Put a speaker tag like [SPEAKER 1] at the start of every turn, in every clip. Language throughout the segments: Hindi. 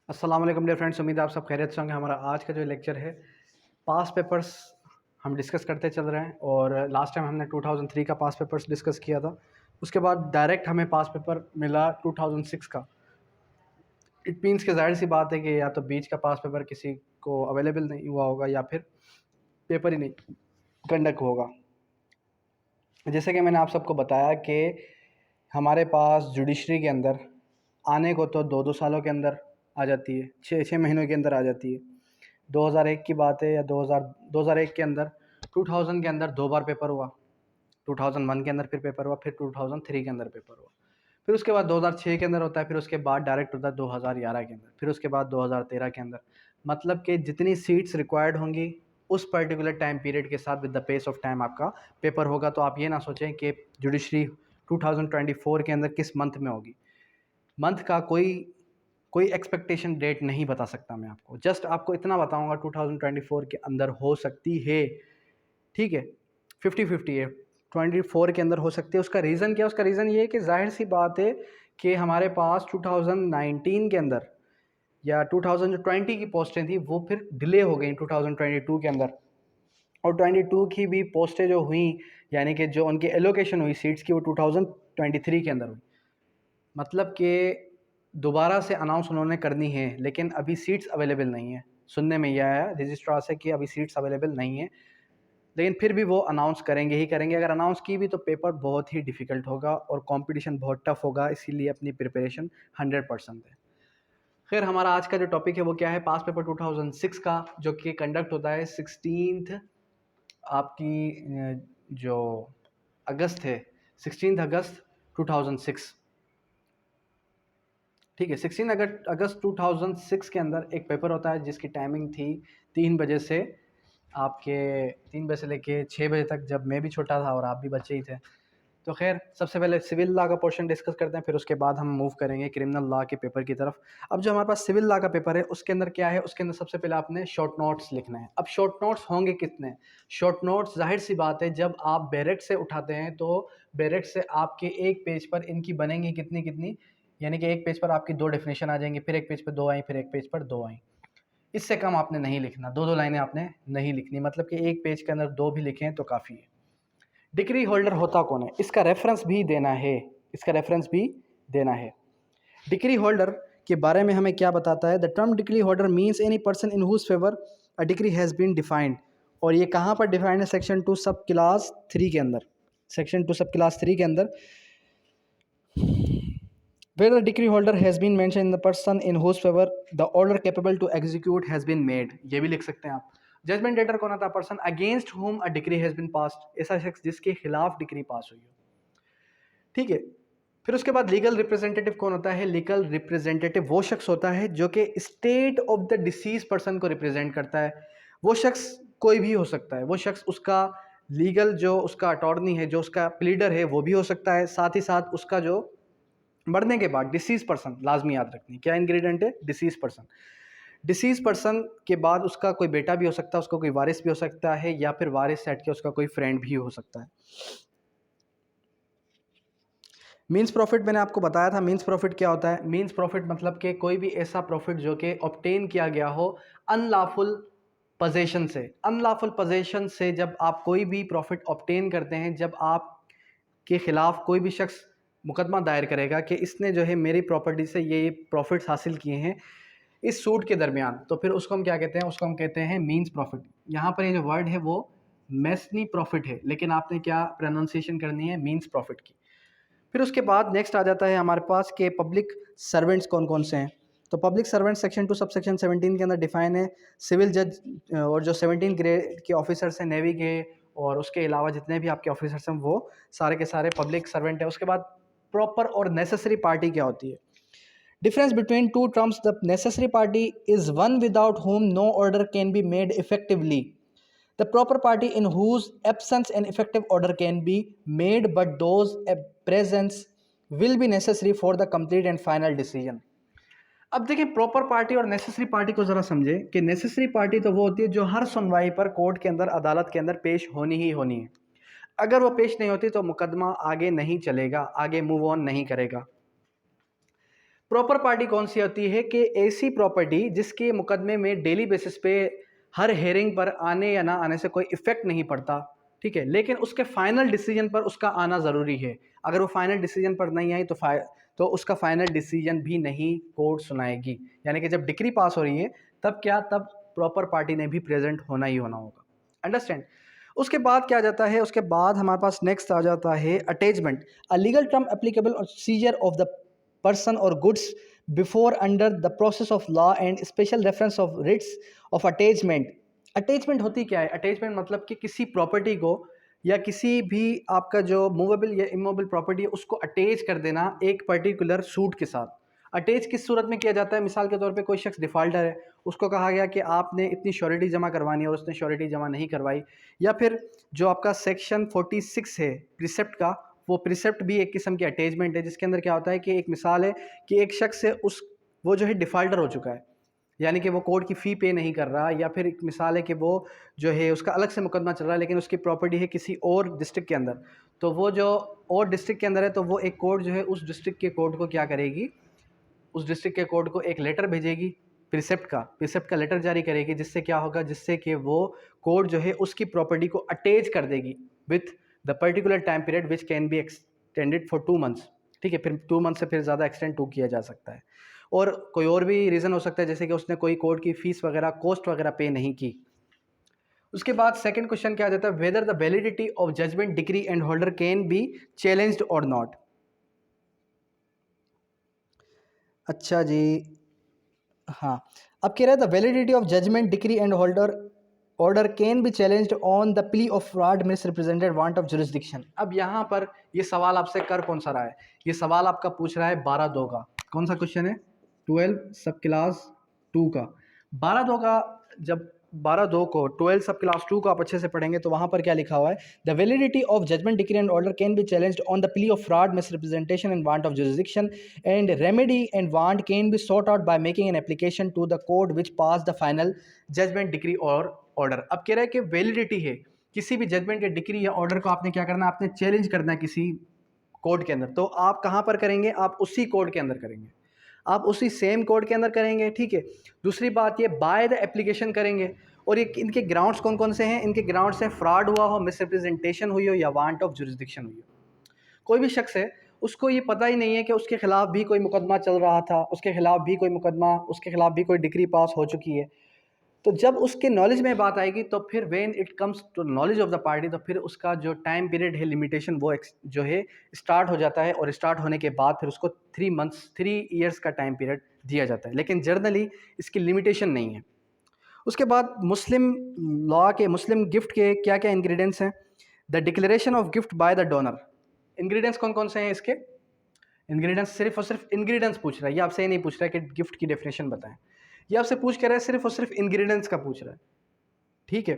[SPEAKER 1] अस्सलाम वालेकुम डियर फ्रेंड्स, उम्मीद है आप सब खैरियत से होंगे। हमारा आज का जो लेक्चर है पास पेपर्स हम डिस्कस करते चल रहे हैं। और लास्ट टाइम हमने 2003 का पास पेपर्स डिस्कस किया था। उसके बाद डायरेक्ट हमें पास पेपर मिला 2006 का। इट मीन्स कि जाहिर सी बात है कि या तो बीच का पास पेपर किसी को अवेलेबल नहीं हुआ होगा या फिर पेपर ही नहीं कंडक्ट होगा। जैसे कि मैंने आप सबको बताया कि हमारे पास जुडिशरी के अंदर आने को तो 2-2 सालों के अंदर आ जाती है, 6-6 महीनों के अंदर आ जाती है। 2001 की बात है या 2001 के अंदर 2000 के अंदर 2 बार पेपर हुआ। 2001 के अंदर फिर पेपर हुआ, फिर 2003 के अंदर पेपर हुआ, फिर उसके बाद 2006 के अंदर होता है, फिर उसके बाद डायरेक्ट होता है 2011 के अंदर, फिर उसके बाद 2013 के अंदर। मतलब कि जितनी सीट्स रिक्वायर्ड होंगी उस पर्टिकुलर टाइम पीरियड के साथ with the pace of time आपका पेपर होगा। तो आप ये ना सोचें कि जुडिशरी 2024 के अंदर किस मंथ में होगी। मंथ का कोई एक्सपेक्टेशन डेट नहीं बता सकता मैं आपको। जस्ट आपको इतना बताऊंगा 2024 के अंदर हो सकती है, ठीक है। 50-50 है, 24 के अंदर हो सकती है। उसका रीज़न क्या है? उसका रीज़न ये है कि जाहिर सी बात है कि हमारे पास 2019 के अंदर या 2020 की पोस्टें थी वो फिर डिले हो गई 2022 के अंदर। और 22 की भी पोस्टें जो हुई, यानी कि जो उनकी एलोकेशन हुई सीट्स की, वो 2023 के अंदर हुई। मतलब कि दोबारा से अनाउंस उन्होंने करनी है, लेकिन अभी सीट्स अवेलेबल नहीं है। सुनने में यह आया रजिस्ट्रार से कि अभी सीट्स अवेलेबल नहीं है, लेकिन फिर भी वो अनाउंस करेंगे ही करेंगे। अगर अनाउंस की भी तो पेपर बहुत ही डिफ़िकल्ट होगा और कंपटीशन बहुत टफ होगा, इसीलिए अपनी प्रिपरेशन 100% है। खैर, हमारा आज का जो टॉपिक है वो क्या है? पास पेपर 2006 का, जो कि कंडक्ट होता है 16 आपकी जो अगस्त है, 16 अगस्त 2006, ठीक है। 16 अगस्त 2006 के अंदर एक पेपर होता है जिसकी टाइमिंग थी 3 बजे से आपके 3 बजे से लेके 6 बजे तक, जब मैं भी छोटा था और आप भी बच्चे ही थे। तो खैर, सबसे पहले सिविल लॉ का पोर्शन डिस्कस करते हैं, फिर उसके बाद हम मूव करेंगे क्रिमिनल लॉ के पेपर की तरफ। अब जो हमारे पास सिविल लॉ का पेपर है उसके अंदर क्या है? उसके अंदर सबसे पहले आपने शॉर्ट नोट्स लिखना है। अब शॉर्ट नोट्स होंगे कितने? शॉर्ट नोट्स जाहिर सी बात है, जब आप बैरेट से उठाते हैं तो बैरेट से आपके एक पेज पर इनकी बनेंगी कितनी कितनी, यानी कि एक पेज पर आपकी 2 डेफिनेशन आ जाएंगी, फिर एक पेज पर 2 आई, फिर एक पेज पर 2 आई। इससे कम आपने नहीं लिखना, 2-2 लाइनें आपने नहीं लिखनी। मतलब कि एक पेज के अंदर 2 भी लिखें तो काफ़ी है। डिग्री होल्डर होता कौन है? इसका रेफरेंस भी देना है, इसका रेफरेंस भी देना है। डिग्री होल्डर के बारे में हमें क्या बताता है? The term degree holder means any person in whose favour a degree has been defined. और ये कहाँ पर डिफाइंड है? सेक्शन 2 सब क्लास 3 के अंदर। सेक्शन 2 सब क्लास 3 के अंदर where the decree holder has been mentioned in the person in whose favor the order capable to execute has been made। ये भी लिख सकते हैं आप। जजमेंट डेटर कौन आता है? Person against whom a decree has been passed, ऐसा शख्स जिसके खिलाफ डिग्री पास हुई हो, ठीक है। फिर उसके बाद लीगल रिप्रेजेंटेटिव कौन होता है? लीगल रिप्रेजेंटेटिव वो शख्स होता है जो कि state of the disease person को रिप्रेजेंट करता है। वो शख्स कोई भी हो सकता है, वो शख्स उसका लीगल जो उसका अटॉर्नी है, जो उसका प्लीडर है, वो भी हो सकता है। साथ ही साथ उसका जो मरने के बाद डिसीज पर्सन, लाजमी याद रखनी क्या इंग्रेडिएंट है? Disease person. डिसीज पर्सन के बाद उसका कोई बेटा भी हो सकता है, उसका कोई वारिस भी हो सकता है, या फिर वारिस सेट के उसका कोई फ्रेंड भी हो सकता है। मीन्स प्रॉफिट मैंने आपको बताया था। मीन्स प्रॉफिट क्या होता है? मीन्स प्रॉफिट मतलब कि कोई भी ऐसा प्रॉफिट जो कि ऑब्टेन किया गया हो अनलॉफुल पोजेशन से। अनलॉफुल पोजेशन से जब आप कोई भी प्रॉफिट ऑब्टेन करते हैं, जब आप के खिलाफ कोई भी शख्स मुकदमा दायर करेगा कि इसने जो है मेरी प्रॉपर्टी से ये प्रॉफिट्स हासिल किए हैं इस सूट के दरमियान, तो फिर उसको हम क्या कहते हैं? उसको हम कहते हैं मीन्स प्रॉफिट। यहाँ पर ये जो वर्ड है वो मेसनी प्रॉफिट है, लेकिन आपने क्या प्रोनाउंसिएशन करनी है? मीन्स प्रॉफिट की। फिर उसके बाद नेक्स्ट आ जाता है हमारे पास के पब्लिक सर्वेंट्स कौन कौन से हैं। तो public servant section 2 sub section 17 के अंदर डिफाइन है। सिविल जज और जो 17 ग्रेड के ऑफिसर्स हैं नेवी के, और उसके अलावा जितने भी आपके ऑफिसर्स हैं वो सारे के सारे पब्लिक सर्वेंट है। उसके बाद प्रॉपर और नेसेसरी पार्टी क्या होती है? Difference between two terms, the necessary party is one without whom no order can be made effectively. The proper party in whose absence an effective order can be made, but those presence will be necessary for the complete and final decision। अब देखिए, प्रॉपर पार्टी और नेसेसरी पार्टी को जरा समझे कि नेसेसरी पार्टी तो वो होती है जो हर सुनवाई पर कोर्ट के अंदर, अदालत के अंदर पेश होनी ही होनी है। अगर वो पेश नहीं होती तो मुकदमा आगे नहीं चलेगा, आगे मूव ऑन नहीं करेगा। प्रॉपर पार्टी कौन सी होती है कि ऐसी प्रॉपर्टी जिसके मुकदमे में डेली बेसिस पे हर हेयरिंग पर आने या ना आने से कोई इफेक्ट नहीं पड़ता, ठीक है, लेकिन उसके फाइनल डिसीजन पर उसका आना ज़रूरी है। अगर वो फाइनल डिसीजन पर नहीं आई तो उसका फाइनल डिसीजन भी नहीं कोर्ट सुनाएगी। यानी कि जब डिक्री पास हो रही है तब क्या, तब प्रॉपर पार्टी ने भी प्रेजेंट होना ही होना होगा। अंडरस्टैंड। उसके बाद क्या आ जाता है, उसके बाद हमारे पास नेक्स्ट आ जाता है attachment, a legal term applicable on scissor of the person or goods before under the process of law and special reference of writs of attachment। Attachment होती क्या है? अटैचमेंट मतलब कि किसी प्रॉपर्टी को या किसी भी आपका जो मूवेबल या इमूवेबल प्रॉपर्टी है उसको अटैच कर देना एक पर्टिकुलर सूट के साथ। अटैच किस सूरत में किया जाता है? मिसाल के तौर पे कोई शख्स डिफ़ाल्टर है, उसको कहा गया कि आपने इतनी श्योरिटी जमा करवानी है और उसने श्योरिटी जमा नहीं करवाई, या फिर जो आपका सेक्शन 46 है प्रिसेप्ट का, वो प्रिसेप्ट भी एक किस्म की अटैचमेंट है, जिसके अंदर क्या होता है कि एक मिसाल है कि एक शख्स से वो जो है डिफ़ाल्टर हो चुका है, यानी कि वो कोर्ट की फ़ी पे नहीं कर रहा, या फिर एक मिसाल है कि वो जो है उसका अलग से मुकदमा चल रहा है लेकिन उसकी प्रॉपर्टी है किसी और डिस्ट्रिक्ट के अंदर, तो वो जो और डिस्ट्रिक्ट के अंदर है तो वो एक कोर्ट जो है उस डिस्ट्रिक्ट के कोर्ट को क्या करेगी, उस डिस्ट्रिक्ट के कोर्ट को एक लेटर भेजेगी, प्रिसेप्ट का लेटर जारी करेगी, जिससे क्या होगा, जिससे कि वो कोर्ट जो है उसकी प्रॉपर्टी को अटैच कर देगी with the particular time period which can be extended for 2 months. ठीक है, फिर 2 मंथ से फिर ज़्यादा एक्सटेंड टू किया जा सकता है। और कोई और भी रीज़न हो सकता है, जैसे कि उसने कोई कोर्ट की फ़ीस वगैरह कॉस्ट वगैरह पे नहीं की। उसके बाद सेकंड क्वेश्चन क्या आ जाता है, whether the validity of judgment decree and holder can be challenged or not. अच्छा जी, हाँ, अब कह रहे हैं the validity of judgment decree and order can be challenged on the plea of fraud misrepresented want of jurisdiction. अब यहाँ पर ये सवाल आपसे कर कौन सा रहा है, ये सवाल आपका पूछ रहा है 12(2) का। कौन सा क्वेश्चन है? 12 सब क्लास 2 का। 12(2) का, जब 12(2) को 12 सब क्लास 2 को आप अच्छे से पढ़ेंगे तो वहाँ पर क्या लिखा हुआ है, the validity of judgment decree and order can be challenged on the plea of fraud misrepresentation and want of jurisdiction and remedy and want can be sought out by making an application to the court which pass the final judgment decree or order। अब कह रहा है कि वैलिडिटी है किसी भी जजमेंट या डिक्री या ऑर्डर को, आपने क्या करना है, आपने चैलेंज करना है किसी कोर्ट के अंदर। तो आप कहाँ पर करेंगे? आप उसी कोर्ट के अंदर करेंगे, आप उसी सेम कोर्ट के अंदर करेंगे, ठीक है। दूसरी बात, ये बाय द एप्लीकेशन करेंगे। और ये इनके ग्राउंड्स कौन कौन से हैं? इनके ग्राउंड्स हैं फ्रॉड हुआ हो, मिसरिप्रेजेंटेशन हुई हो, या वांट ऑफ जुरिस्डिक्शन हुई हो। कोई भी शख्स है, उसको ये पता ही नहीं है कि उसके खिलाफ भी कोई मुकदमा चल रहा था, उसके खिलाफ भी कोई मुकदमा, उसके खिलाफ भी कोई डिक्री पास हो चुकी है। तो जब उसके नॉलेज में बात आएगी तो फिर when it comes to knowledge of the party, तो फिर उसका जो टाइम पीरियड है, लिमिटेशन, वो जो है स्टार्ट हो जाता है। और स्टार्ट होने के बाद फिर उसको 3 ईयर्स का टाइम पीरियड दिया जाता है, लेकिन जनरली इसकी लिमिटेशन नहीं है। उसके बाद मुस्लिम लॉ के, मुस्लिम गिफ्ट के क्या क्या इंग्रेडिएंट्स हैं? The declaration of gift by the donor. Ingredients कौन कौन से हैं इसके? इंग्रेडिएंट्स, सिर्फ और सिर्फ इंग्रेडिएंट्स पूछ रहा है, ये आपसे ये नहीं पूछ रहा है कि गिफ्ट की डेफिनेशन बताएं। ये आपसे पूछ कर रहा है सिर्फ और सिर्फ इंग्रेडिएंट्स का पूछ रहा है, ठीक है।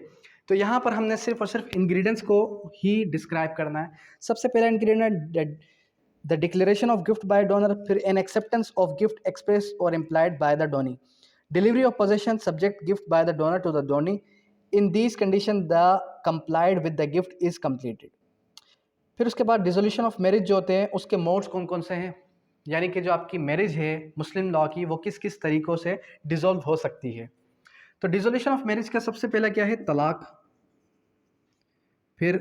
[SPEAKER 1] तो यहाँ पर हमने सिर्फ और सिर्फ इंग्रेडिएंट्स को ही डिस्क्राइब करना है। सबसे पहला ingredient the declaration of gift by donor, फिर an acceptance of gift express और implied by the donee, delivery of possession subject gift by the donor to the donee, in these condition the complied with the gift is completed. फिर उसके बाद डिसोल्यूशन ऑफ मैरिज जो होते हैं उसके मोड्स कौन कौन से हैं, यानी कि जो आपकी मैरिज है मुस्लिम लॉ की, वो किस किस तरीक़ों से डिसॉल्व हो सकती है। तो डिसोल्यूशन ऑफ मैरिज का सबसे पहला क्या है? तलाक, फिर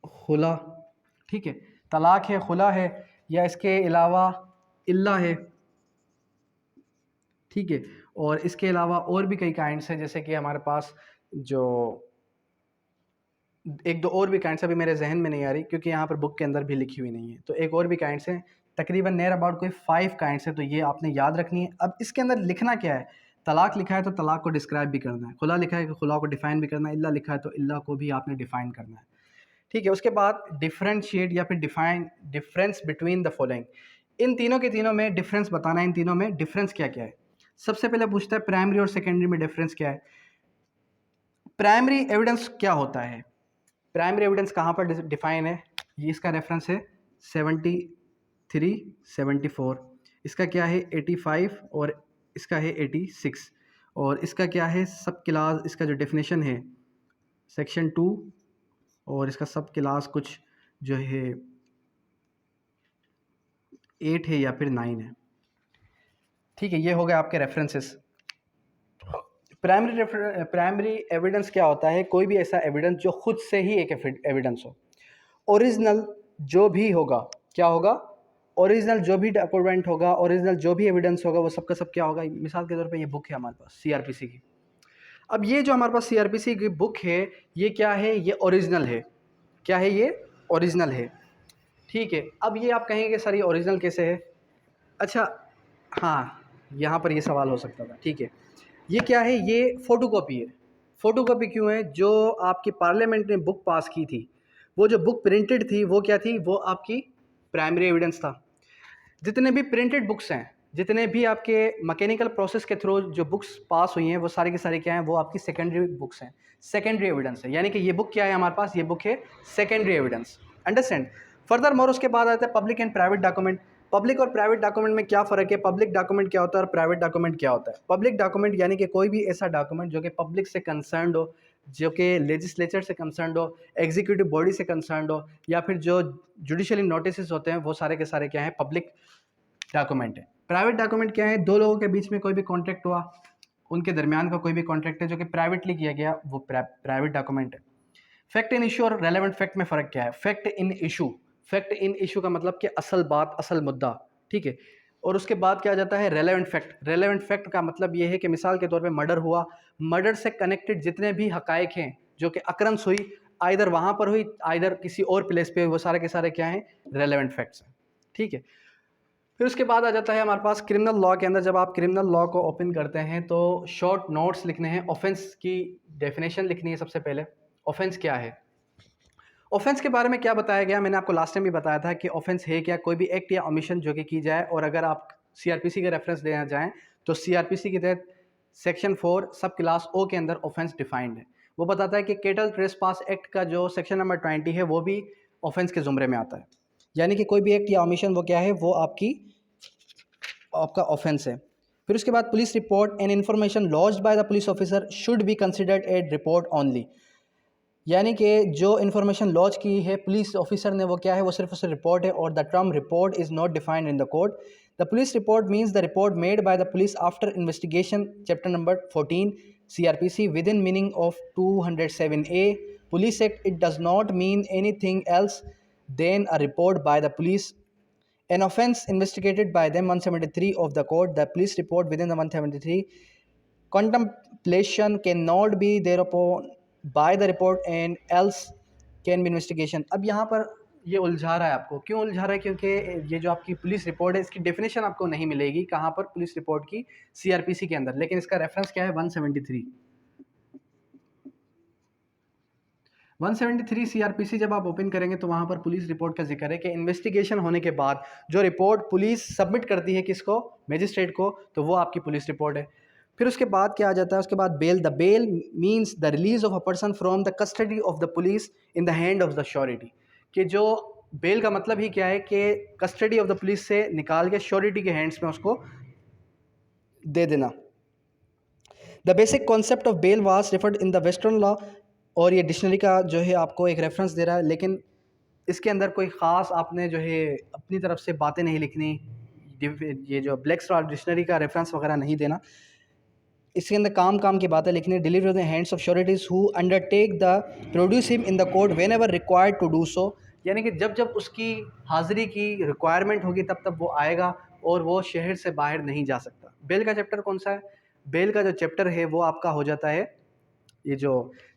[SPEAKER 1] खुला, ठीक है, तलाक है, खुला है, या इसके अलावा इल्ला है, ठीक है। और इसके अलावा और भी कई काइंड्स हैं, जैसे कि हमारे पास जो एक दो और भी काइंड्स अभी मेरे जहन में नहीं आ रही क्योंकि यहाँ पर बुक के अंदर भी लिखी हुई नहीं है। तो एक और भी काइंड्स हैं, तकरीबन नियर अबाउट कोई 5 काइंड्स हैं, तो ये आपने याद रखनी है। अब इसके अंदर लिखना क्या है? तलाक लिखा है तो तलाक को डिस्क्राइब भी करना है, खुला लिखा है तो खुला को डिफाइन भी करना है, इल्ला लिखा है तो इल्ला को भी आपने डिफाइन करना है, ठीक है। उसके बाद डिफरेंशिएट या फिर define difference between the following, इन तीनों के तीनों में डिफरेंस बताना है, इन तीनों में डिफरेंस क्या क्या है। सबसे पहले पूछता है प्राइमरी और सेकेंडरी में डिफरेंस क्या है। प्राइमरी एविडेंस क्या होता है? प्राइमरी एविडेंस कहाँ पर डिफाइन है? ये इसका रेफरेंस है 73 74, इसका क्या है 85, और इसका है 86, और इसका क्या है सब क्लास, इसका जो डेफिनेशन है सेक्शन 2, और इसका सब क्लास कुछ जो है 8 है या फिर 9 है। ठीक है, ये हो गए आपके रेफरेंसेस। प्राइमरी एविडेंस क्या होता है? कोई भी ऐसा एविडेंस जो खुद से ही एक एविडेंस हो। ओरिजिनल जो भी होगा, क्या होगा? ओरिजिनल जो भी डॉक्यूमेंट होगा, ओरिजिनल जो भी एविडेंस होगा, वो सबका सब क्या होगा? मिसाल के तौर पे ये बुक है हमारे पास सीआरपीसी की। अब ये जो हमारे पास सीआरपीसी की बुक है, ये क्या है? ये ओरिजिनल है। क्या है ये? ओरिजिनल है। ठीक है, अब ये आप कहेंगे सर ये ओरिजिनल कैसे है? अच्छा, हाँ, यहाँ पर ये सवाल हो सकता था। ठीक है, ये क्या है? ये फ़ोटोकॉपी है। फ़ोटोकॉपी क्यों है? जो आपकी पार्लियामेंट ने बुक पास की थी, वो जो बुक प्रिंटेड थी वो क्या थी? वो आपकी प्राइमरी एविडेंस था। जितने भी प्रिंटेड बुक्स हैं, जितने भी आपके मैकेनिकल प्रोसेस के थ्रू जो बुक्स पास हुई हैं, वो सारी की सारी क्या हैं? वो आपकी सेकेंडरी बुक्स हैं, सेकेंडरी एविडेंस है। यानी कि ये बुक क्या है हमारे पास? ये बुक है secondary evidence. Understand? Further more उसके बाद आता है public and private document. Public और प्राइवेट डॉक्यूमेंट में क्या फ़र्क है? पब्लिक डॉक्यूमेंट क्या होता है और प्राइवेट डॉक्यूमेंट क्या होता है? पब्लिक डॉक्यूमेंट यानी कि कोई भी ऐसा डॉक्यूमेंट जो कि पब्लिक से कंसर्न्ड हो, जो कि लेजिस्लेचर से कंसर्न्ड हो, एग्जीक्यूटिव बॉडी से कंसर्न्ड हो, या फिर जो जुडिशियली नोटिस होते हैं, वो सारे के सारे क्या हैं? पब्लिक डॉक्यूमेंट है। प्राइवेट डॉक्यूमेंट क्या है? दो लोगों के बीच में कोई भी कॉन्ट्रैक्ट हुआ, उनके दरमियान का कोई भी कॉन्ट्रैक्ट है जो कि प्राइवेटली किया गया, वो प्राइवेट डॉक्यूमेंट है। फैक्ट इन इशू और रेलेवेंट फैक्ट में फ़र्क क्या है? Fact in issue, fact in issue का मतलब कि असल बात, असल मुद्दा। ठीक है, और उसके बाद क्या आ जाता है? Relevant fact. रेलेवेंट फैक्ट का मतलब ये है कि मिसाल के तौर पे मर्डर हुआ, मर्डर से कनेक्टेड जितने भी हकायक हैं जो कि अक्रंस हुई, आइदर वहाँ पर हुई, आइदर किसी और प्लेस पे, वो सारे के सारे क्या हैं? रेलेवेंट फैक्ट्स हैं। ठीक है, फिर उसके बाद आ जाता है हमारे पास क्रिमिनल लॉ के अंदर। जब आप क्रिमिनल लॉ को ओपन करते हैं तो शॉर्ट नोट्स लिखने हैं, ऑफेंस की डेफिनेशन लिखनी है सबसे पहले। ऑफेंस क्या है? ऑफेंस के बारे में क्या बताया गया? मैंने आपको लास्ट टाइम भी बताया था कि ऑफेंस है क्या? कोई भी एक्ट या ओमिशन जो कि की जाए। और अगर आप सीआरपीसी का रेफरेंस देना चाहें तो सीआरपीसी के तहत सेक्शन 4 सब क्लास ओ के अंदर ऑफेंस डिफाइंड है। वो बताता है कि केटल ट्रेसपास एक्ट का जो सेक्शन नंबर 20 है वो भी ऑफेंस के ज़ुमरे में आता है। यानी कि कोई भी एक्ट या ओमिशन वो क्या है? वो आपका ऑफेंस है। फिर उसके बाद police report and information lodged bye the police officer should be considered a report only. यानी कि जो इन्फॉर्मेशन लॉन्च की है पुलिस ऑफिसर ने, वो क्या है? वो सिर्फ और सिर्फ रिपोर्ट है। और the term report is not defined in the code. The police report means the report made by the police after investigation, chapter number 14 CRPC with in meaning of 207A police act. It does not mean anything else than a report by the police, an offense investigated by them 173 of the code. The police report within the 173 contemplation cannot be thereupon by the report and else can be investigation। अब यहाँ पर ये उलझा रहा है आपको। क्यों उलझा रहा है? क्योंकि ये जो आपकी पुलिस रिपोर्ट है इसकी डेफिनेशन आपको नहीं मिलेगी। कहाँ पर? पुलिस रिपोर्ट की सीआरपीसी के अंदर। लेकिन इसका रेफरेंस क्या है? 173। 173 सीआरपीसी जब आप ओपन करेंगे तो वहाँ पर पुलिस रिपोर्ट का जिक्र है कि इन्वेस्टिगेशन होने के बाद जो रिपोर्ट पुलिस सबमिट करती है किसको? मजिस्ट्रेट को, तो वो आपकी पुलिस रिपोर्ट है। फिर उसके बाद क्या आ जाता है? उसके बाद bail. The bail means the release of a person from the custody of the police in the hand of the surety. कि जो बेल का मतलब ही क्या है? कि कस्टडी ऑफ द पुलिस से निकाल के श्योरिटी के हैंड्स में उसको दे देना। The basic concept of bail was referred in the western law. और ये डिक्शनरी का जो है आपको एक रेफरेंस दे रहा है, लेकिन इसके अंदर कोई ख़ास आपने जो है अपनी तरफ से बातें नहीं लिखनी। ये जो ब्लैक स्टार डिक्शनरी का रेफरेंस वगैरह नहीं देना। इसके अंदर काम की बातें लिखनी है। Deliver the hands of sureties who undertake the produce him in the court whenever required to do so. यानी कि जब जब उसकी हाजिरी की रिक्वायरमेंट होगी तब तब वो आएगा और वो शहर से बाहर नहीं जा सकता। बेल का चैप्टर कौन सा है? बेल का जो चैप्टर है वो आपका हो जाता है ये जो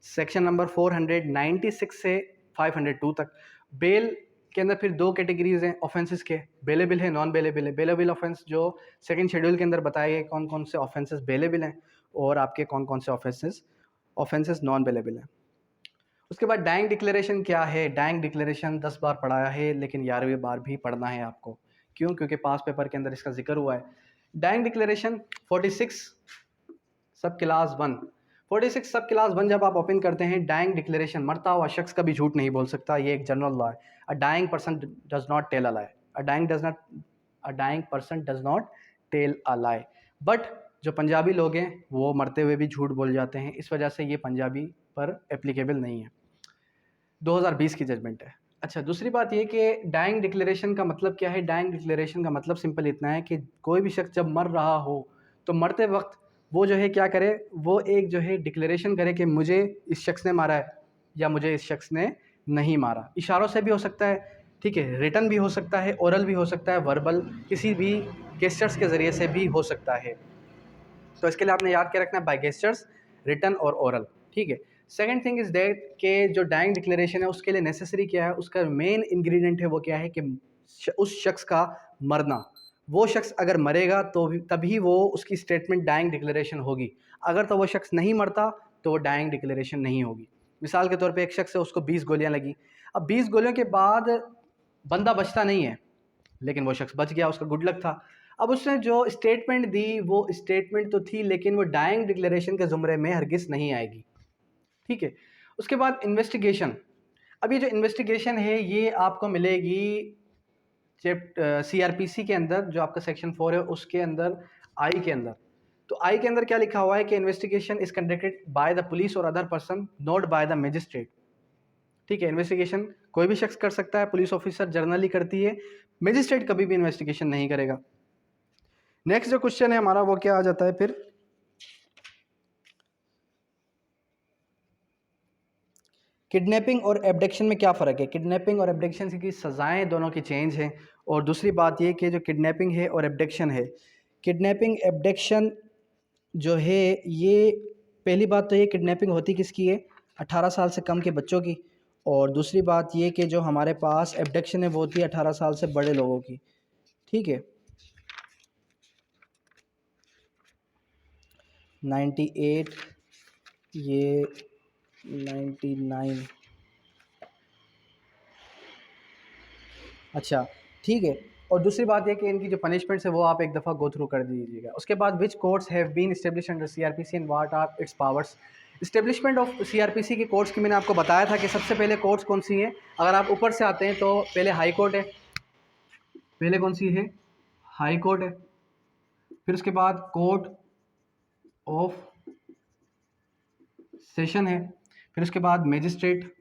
[SPEAKER 1] सेक्शन नंबर 496 से 502 तक। बेल के अंदर फिर दो कैटेगरीज हैं ऑफेंसेस के, बेलेबल है, नॉन बेलेबल है। बेलेबल ऑफेंस जो सेकंड शेड्यूल के अंदर बताए गए कौन कौन से ऑफेंसेस बेलेबल हैं और आपके कौन कौन से ऑफेंसेस नॉन बेलेबल हैं। उसके बाद डाइंग डिक्लेरेशन क्या है? डाइंग डिक्लेरेशन 10 बार पढ़ाया है लेकिन 11वीं बार भी पढ़ना है आपको। क्यों? क्योंकि पास पेपर के अंदर इसका जिक्र हुआ है। डाइंग डिक्लेरेशन 46 सब क्लास 1। 46 सब क्लास 1 जब आप ओपन करते हैं, डाइंग डिक्लेरेशन, मरता हुआ शख्स कभी झूठ नहीं बोल सकता, ये एक जनरल लॉ है। A dying person does not tell a lie. A dying person does not tell a lie. But जो पंजाबी लोग हैं वो मरते हुए भी झूठ बोल जाते हैं, इस वजह से ये पंजाबी पर एप्लीकेबल नहीं है। 2020 की जजमेंट है। अच्छा, दूसरी बात ये कि डाइंग डिक्लेरेशन का मतलब क्या है? डाइंग डिक्लेरेशन का मतलब सिंपल इतना है कि कोई भी शख्स जब मर रहा हो, तो मरते वक़्त वो जो है क्या करे, वो एक जो है डिक्लेरेशन करे कि मुझे इस शख्स ने मारा है या मुझे इस शख्स ने नहीं मारा। इशारों से भी हो सकता है, ठीक है? रिटन भी हो सकता है, ओरल भी हो सकता है, वर्बल किसी भी गेस्चर्स के ज़रिए से भी हो सकता है। तो इसके लिए आपने याद क्या रखना है? बाय गेस्चर्स, रिटन और ओरल, ठीक है। सेकंड थिंग इज़ दैट कि जो डाइंग डिक्लेरेशन है उसके लिए नेसेसरी क्या है, उसका मेन इंग्रेडिएंट है वो क्या है कि उस शख्स का मरना। वो शख्स अगर मरेगा तो तभी वो उसकी स्टेटमेंट डाइंग डिक्लेरेशन होगी। अगर तो वो शख्स नहीं मरता तो वो डाइंग डिक्लेरेशन नहीं होगी। मिसाल के तौर पे एक शख्स है, उसको 20 गोलियां लगी। अब 20 गोलियों के बाद बंदा बचता नहीं है, लेकिन वो शख्स बच गया, उसका गुड लक था। अब उसने जो स्टेटमेंट दी वो स्टेटमेंट तो थी, लेकिन वो डाइंग डिक्लेरेशन के ज़ुमरे में हरगिज़ नहीं आएगी, ठीक है। उसके बाद इन्वेस्टिगेशन। अब ये जो इन्वेस्टिगेशन है ये आपको मिलेगी CRPC के अंदर, जो आपका सेक्शन 4 है उसके अंदर, आई के अंदर। तो आई के अंदर क्या लिखा हुआ है कि investigation is conducted by the police और other person, not by the magistrate, ठीक है। इन्वेस्टिगेशन कोई भी शख्स कर सकता है, पुलिस ऑफिसर जनरली करती है, मजिस्ट्रेट कभी भी इन्वेस्टिगेशन नहीं करेगा। नेक्स्ट जो क्वेश्चन है हमारा वो क्या आ जाता है फिर, किडनैपिंग और एब्डक्शन में क्या फ़र्क है? किडनैपिंग और एब्डक्शन की सज़ाएं दोनों की चेंज हैं। और दूसरी बात ये कि जो किडनैपिंग है और एब्डक्शन है, किडनैपिंग एब्डक्शन जो है ये, पहली बात तो ये किडनैपिंग होती किसकी है? 18 साल से कम के बच्चों की। और दूसरी बात ये कि जो हमारे पास एब्डक्शन है वो होती है 18 साल से बड़े लोगों की, ठीक है। 98, ये 99, अच्छा, ठीक है। और दूसरी बात ये कि इनकी जो पनिशमेंट्स है वो आप एक दफ़ा गो थ्रू कर दीजिएगा। उसके बाद which courts have been established under CRPC and what are its powers. Establishment of CRPC के कोर्ट्स की मैंने आपको बताया था कि सबसे पहले कोर्ट्स कौन सी हैं। अगर आप ऊपर से आते हैं तो पहले हाई कोर्ट है, पहले कौन सी है? हाई कोर्ट है। फिर उसके बाद कोर्ट ऑफ सेशन है। फिर उसके बाद मजिस्ट्रेट,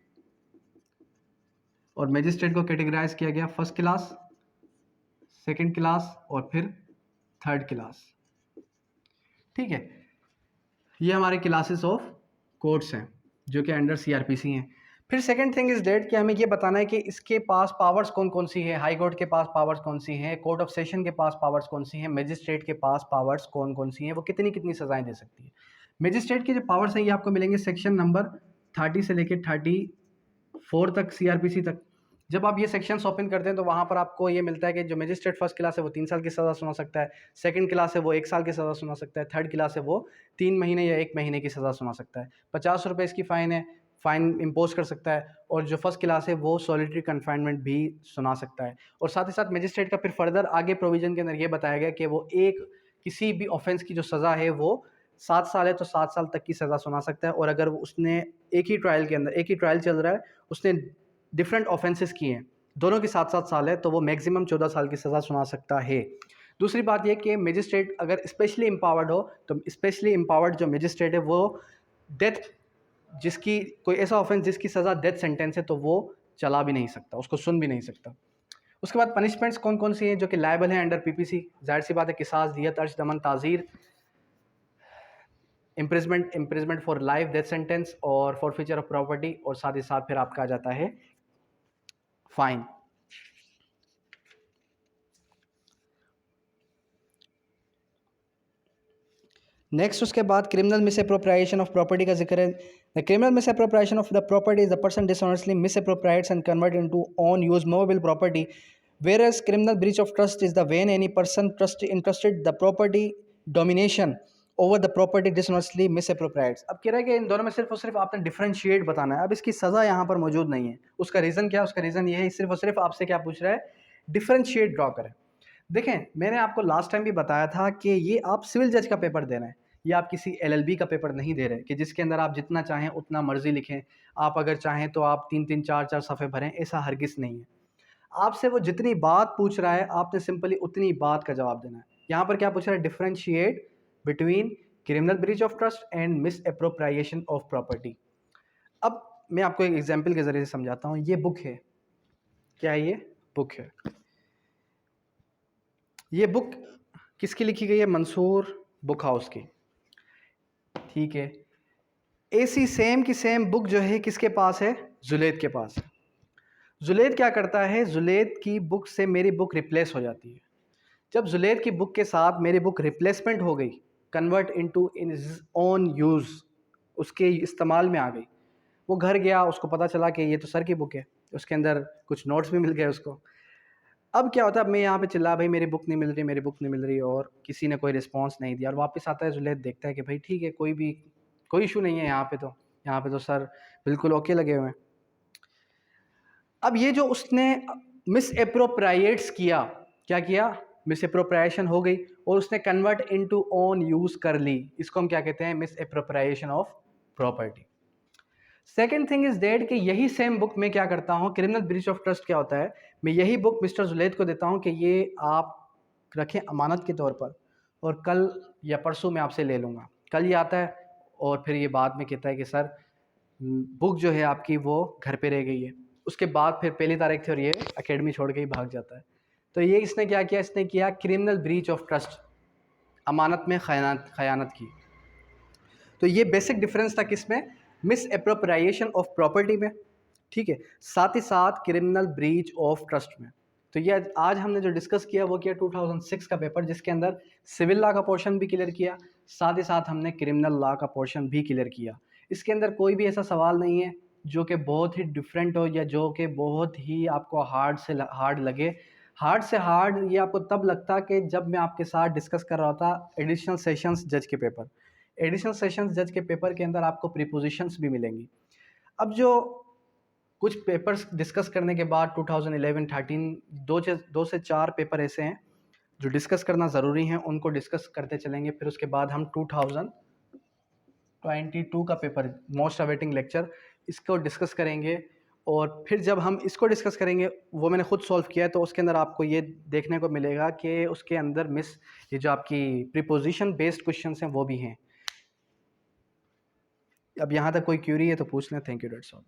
[SPEAKER 1] और मजिस्ट्रेट को कैटेगराइज किया गया फर्स्ट क्लास, सेकंड क्लास और फिर थर्ड क्लास, ठीक है। ये हमारे क्लासेस ऑफ कोर्ट्स हैं जो कि अंडर CRPC हैं। फिर सेकंड थिंग इज़ डेट कि हमें ये बताना है कि इसके पास पावर्स कौन कौन सी है, हाई कोर्ट के पास पावर्स कौन सी हैं, कोर्ट ऑफ सेशन के पास पावर्स कौन सी हैं, मजिस्ट्रेट के पास पावर्स कौन कौन सी हैं, वो कितनी कितनी सज़ाएं दे सकती है। मजिस्ट्रेट की जो पावर्स हैं ये आपको मिलेंगे सेक्शन नंबर 30 से लेकर 34 तक, CRPC तक। जब आप ये सेक्शंस ओपन करते हैं तो वहाँ पर आपको ये मिलता है कि जो मजिस्ट्रेट फर्स्ट क्लास है वो 3 साल की सज़ा सुना सकता है, सेकंड क्लास है वो 1 साल की सज़ा सुना सकता है, थर्ड क्लास है वो 3 महीने या 1 महीने की सज़ा सुना सकता है। 50 रुपये इसकी फ़ाइन है, फ़ाइन इम्पोज कर सकता है। और जो फर्स्ट क्लास है वो सॉलिटरी कन्फाइनमेंट भी सुना सकता है। और साथ ही साथ मजिस्ट्रेट का फिर फर्दर आगे प्रोविज़न के अंदर ये बताया गया कि वो एक किसी भी ऑफेंस की जो सज़ा है वो 7 साल है तो 7 साल तक की सज़ा सुना सकता है। और अगर उसने एक ही ट्रायल के अंदर, एक ही ट्रायल चल रहा है, उसने डिफरेंट ऑफेंसेस किए हैं, दोनों की 7-7 साल है, तो वो मैक्सिमम 14 साल की सज़ा सुना सकता है। दूसरी बात ये कि मजिस्ट्रेट अगर स्पेशली एम्पावर्ड हो, तो स्पेशली एम्पावर्ड जो मजिस्ट्रेट है वो डेथ, जिसकी कोई ऐसा ऑफेंस जिसकी सज़ा डेथ सेंटेंस है, तो वो चला भी नहीं सकता, उसको सुन भी नहीं सकता। उसके बाद पनिशमेंट्स कौन कौन सी हैं जो कि लायबल हैं अंडर PPC? जाहिर सी बात है, किसास, दियत, अर्श, दमन, ताज़ीर, imprisonment for life, death sentence और फॉरफीचर ऑफ प्रॉपर्टी, और साथ ही साथ फिर आपका आ जाता है फाइन। नेक्स्ट उसके बाद क्रिमिनल मिसअप्रोप्रिएशन ऑफ प्रॉपर्टी का जिक्र है। The criminal misappropriation of the property is the person dishonestly misappropriates and convert into own use movable property, whereas criminal breach of trust is the when any person entrusted the property domination over the property dishonestly misappropriates। अब कह रहा है कि इन दोनों में सिर्फ और सिर्फ आपने डिफरेंशिएट बताना है। अब इसकी सज़ा यहाँ पर मौजूद नहीं है। उसका रीज़न क्या है? उसका रीज़न ये है, सिर्फ और सिर्फ आपसे क्या पूछ रहा है? डिफरेंशिएट ड्रॉ करें। देखें, मैंने आपको लास्ट टाइम भी बताया था कि ये आप सिविल जज का पेपर दे रहे हैं, ये आप किसी LLB का पेपर नहीं दे रहे कि जिसके अंदर आप जितना चाहें उतना मर्जी लिखें, आप अगर चाहें तो आप 3-3 4-4 सफ़े भरें, ऐसा हरगिज़ नहीं है। आपसे वो जितनी बात पूछ रहा है आपने सिंपली उतनी बात का जवाब देना है। यहाँ पर क्या पूछ रहा है? Differentiate between criminal breach of trust and miss appropriation of property. अब मैं आपको एक एग्जाम्पल के ज़रिए से समझाता हूँ। ये बुक है, क्या है ये? बुक है। ये बुक किसकी लिखी गई है? मंसूर बुक हाउस की। ठीक है। ऐसी सेम की सेम बुक जो है किसके पास है? जुलैद के पास है। जुलैद क्या करता है? जुलैद की बुक से मेरी बुक रिप्लेस हो जाती है। जब जुलैद की बुक के साथ मेरी बुक रिप्लेसमेंट हो गई, convert into in own use, उसके इस्तेमाल में आ गई, वो घर गया, उसको पता चला कि ये तो सर की बुक है, उसके अंदर कुछ नोट्स भी मिल गए उसको। अब क्या होता है, अब मैं यहाँ पे चिल्ला, भाई मेरी बुक नहीं मिल रही, मेरी बुक नहीं मिल रही, और किसी ने कोई रिस्पॉन्स नहीं दिया। और वापस आता है जुलैद, देखता है कि भाई ठीक है, कोई इशू नहीं है यहाँ पे तो सर बिल्कुल ओके लगे हुए हैं। अब ये जो उसने मिस एप्रोप्राइएट्स किया, क्या किया? मिस एप्रोप्राइएशन हो गई और उसने कन्वर्ट इनटू ओन यूज़ कर ली, इसको हम क्या कहते हैं? Misappropriation of property. Second thing is that कि यही सेम बुक मैं क्या करता हूँ, क्रिमिनल ब्रीच ऑफ ट्रस्ट क्या होता है, मैं यही बुक मिस्टर जुलैद को देता हूँ कि ये आप रखें अमानत के तौर पर, और कल या परसों मैं आपसे ले लूँगा। कल ये आता है और फिर ये बाद में कहता है कि सर बुक जो है आपकी वो घर पे रह गई है। उसके बाद फिर पहली तारीख थी और ये एकेडमी छोड़ के ही भाग जाता है। तो ये इसने क्या किया? इसने किया क्रिमिनल ब्रीच ऑफ ट्रस्ट, अमानत में खयानत की। तो ये बेसिक डिफरेंस था किसमें? मिस एप्रोप्रिएशन ऑफ प्रॉपर्टी में, ठीक है, साथ ही साथ क्रिमिनल ब्रीच ऑफ ट्रस्ट में। तो ये आज हमने जो डिस्कस किया वो किया 2006 का पेपर, जिसके अंदर सिविल लॉ का पोर्शन भी क्लियर किया, साथ ही साथ हमने क्रिमिनल लॉ का पोर्शन भी क्लियर किया। इसके अंदर कोई भी ऐसा सवाल नहीं है जो कि बहुत ही डिफरेंट हो या जो कि बहुत ही आपको हार्ड लगे। हार्ड से हार्ड ये आपको तब लगता कि जब मैं आपके साथ डिस्कस कर रहा था एडिशनल सेशंस जज के पेपर। एडिशनल सेशंस जज के पेपर के अंदर आपको प्रीपोजिशंस भी मिलेंगी। अब जो कुछ पेपर्स डिस्कस करने के बाद 2011-13 दो से चार पेपर ऐसे हैं जो डिस्कस करना ज़रूरी हैं, उनको डिस्कस करते चलेंगे। फिर उसके बाद हम 2022 का पेपर मोस्ट अवेटिंग लेक्चर, इसको डिस्कस करेंगे। और फिर जब हम इसको डिस्कस करेंगे, वो मैंने खुद सॉल्व किया है, तो उसके अंदर आपको ये देखने को मिलेगा कि उसके अंदर ये जो आपकी प्रीपोजिशन बेस्ड क्वेश्चंस हैं वो भी हैं। अब यहाँ तक कोई क्यूरी है तो पूछ लें। Thank you, that's all.